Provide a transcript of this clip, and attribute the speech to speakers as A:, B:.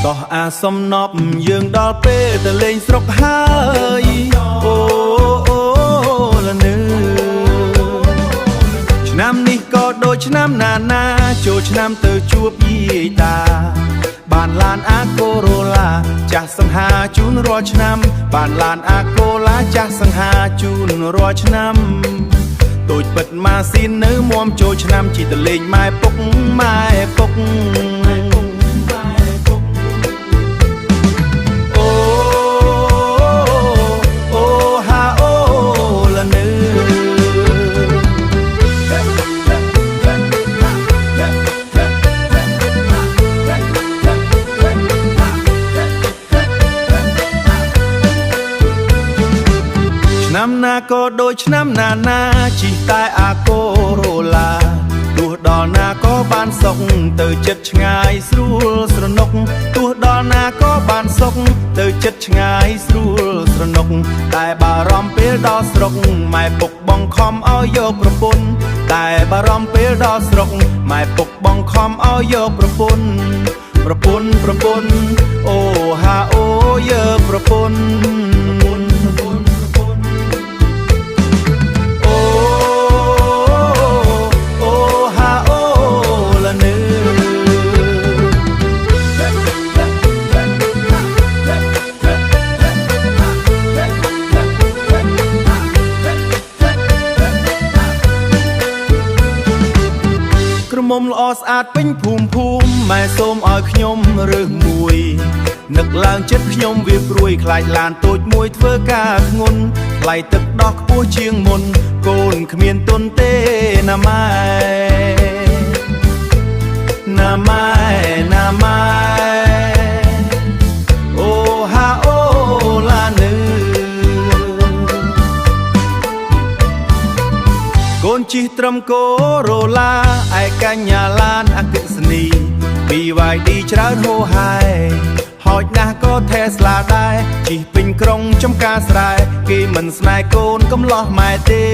A: តោះអាសំណប់យើងដល់ពេលទៅលេងស្រុកហើយអូលនៅឆ្នាំនេះក៏ដូចឆ្នាំណាចូលឆ្នាំទៅជួបយាយតាបានឡានអាកូរ៉ូឡាចាស់សង្ហាជូនរាល់ឆ្នាំបានឡានអាកូឡាចាស់សង្ហាជូនរាល់ឆ្នាំតូចពិតម៉ាស៊ីននៅមុំចូលឆ្នាំជីតលេងម៉ែពុកឆ្នាំណាក៏ដូចឆ្នាំណាជិះតែអាកូរ៉ូឡាទោះដល់ណាក៏បានសុខទៅចិត្តឆ្ងាយស្រួលស្រណុកទោះដល់ណាក៏បានសុខទៅចិត្តឆ្ងាយស្រួលស្រណុកតែបារម្ភពេលដល់ស្រុកម៉ែពុកបងខំឲ្យយកប្រពន្ធតែបារម្ភពេលដល់ស្រុកម៉ែពុកបងខំឲ្យយកប្រពន្ធអូហាអូយកប្រពន្ធមុំល្អស្អាតពេញភូមិម៉ែសូមឲ្យខ្ញុំរើសមួយនឹកឡើងចិត្តខ្ញុំវាព្រួយខ្លាចឡានតូចមួយធ្វើការធ្ងន់ថ្លៃទឹកដោះខ្ពស់ជាងមុនកូនគ្មានទុនទេណាម៉ែអូហាអូឡានៅកូនជិះត្រឹមកូរ៉ូឡាឯកញ្ញាឡានអគ្គិសនីពីវាយឌីច្រើនហូហែហោចណាស់ក៏ថេស្លាដែរជិះពេញក្រុងចំការស្រែគេមិនស្នេហ៍កូនកំឡោះម៉ែទេ